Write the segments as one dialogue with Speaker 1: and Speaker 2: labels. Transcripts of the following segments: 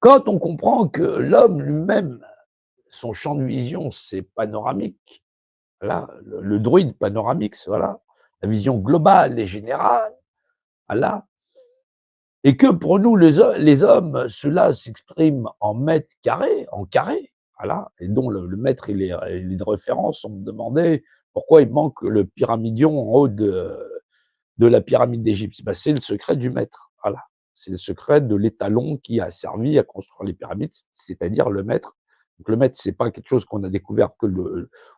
Speaker 1: Quand on comprend que l'homme lui-même, son champ de vision, c'est panoramique, voilà, le druide panoramix, voilà, la vision globale et générale, voilà, et que pour nous les hommes, cela s'exprime en mètres carrés, en carrés, voilà, et dont le mètre il est de référence. On me demandait pourquoi il manque le pyramidion en haut de la pyramide d'Égypte. Ben, c'est le secret du mètre, voilà. C'est le secret de l'étalon qui a servi à construire les pyramides, c'est-à-dire le mètre. Donc le mètre, c'est pas quelque chose qu'on a découvert que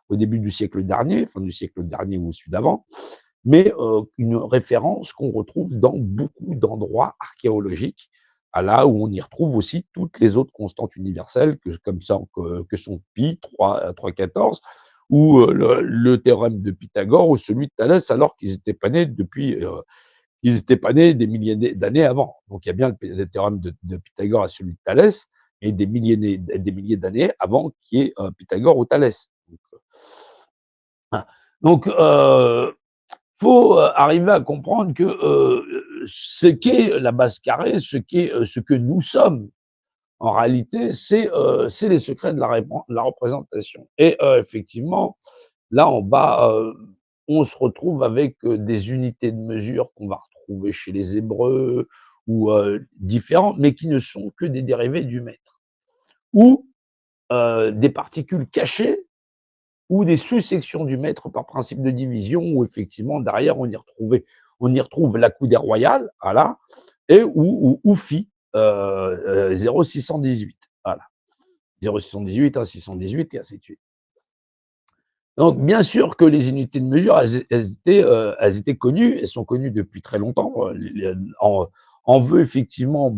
Speaker 1: au début du siècle dernier, fin du siècle dernier ou celui d'avant, mais une référence qu'on retrouve dans beaucoup d'endroits archéologiques, à là où on y retrouve aussi toutes les autres constantes universelles, comme ça, que sont pi, 3,14, ou le théorème de Pythagore, ou celui de Thalès, alors qu'ils n'étaient pas nés ils n'étaient pas nés des milliers d'années avant. Donc il y a bien le théorème de Pythagore et celui de Thalès, et des milliers d'années avant qu'il y ait Pythagore ou Thalès. Donc, faut arriver à comprendre que ce qu'est la base carrée, ce que nous sommes, en réalité, c'est les secrets de la représentation. Et effectivement, là en bas, on se retrouve avec des unités de mesure qu'on va retrouver chez les Hébreux ou différents, mais qui ne sont que des dérivés du mètre, ou des particules cachées ou des sous-sections du mètre par principe de division, où effectivement derrière on y retrouve la coudée royale, voilà, et ou phi 0,618, voilà, 0,618, 1,618 et ainsi de suite. Donc bien sûr que les unités de mesure, elles étaient connues, elles sont connues depuis très longtemps. On veut effectivement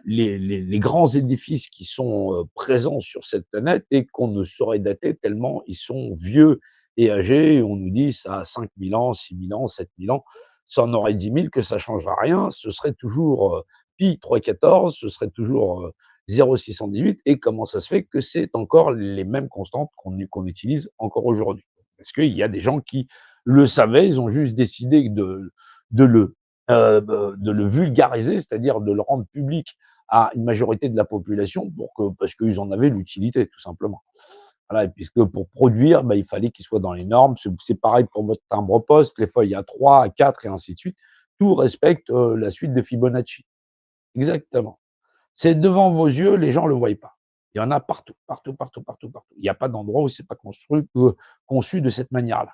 Speaker 1: les grands édifices qui sont présents sur cette planète et qu'on ne saurait dater tellement ils sont vieux et âgés. On nous dit ça a 5000 ans, 6000 ans, 7000 ans. Ça en aurait 10 000 que ça ne changera rien. Ce serait toujours pi 3,14, ce serait toujours 0,618, et comment ça se fait que c'est encore les mêmes constantes qu'on utilise encore aujourd'hui? Parce qu'il y a des gens qui le savaient, ils ont juste décidé de le, de le vulgariser, c'est-à-dire de le rendre public à une majorité de la population parce qu'ils en avaient l'utilité, tout simplement. Voilà, et puisque pour produire, il fallait qu'il soit dans les normes. C'est pareil pour votre timbre-poste, les feuilles à 3, à 4 et ainsi de suite. Tout respecte la suite de Fibonacci. Exactement. C'est devant vos yeux, les gens ne le voient pas. Il y en a partout, partout, partout, partout, partout. Il n'y a pas d'endroit où c'est pas conçu de cette manière-là.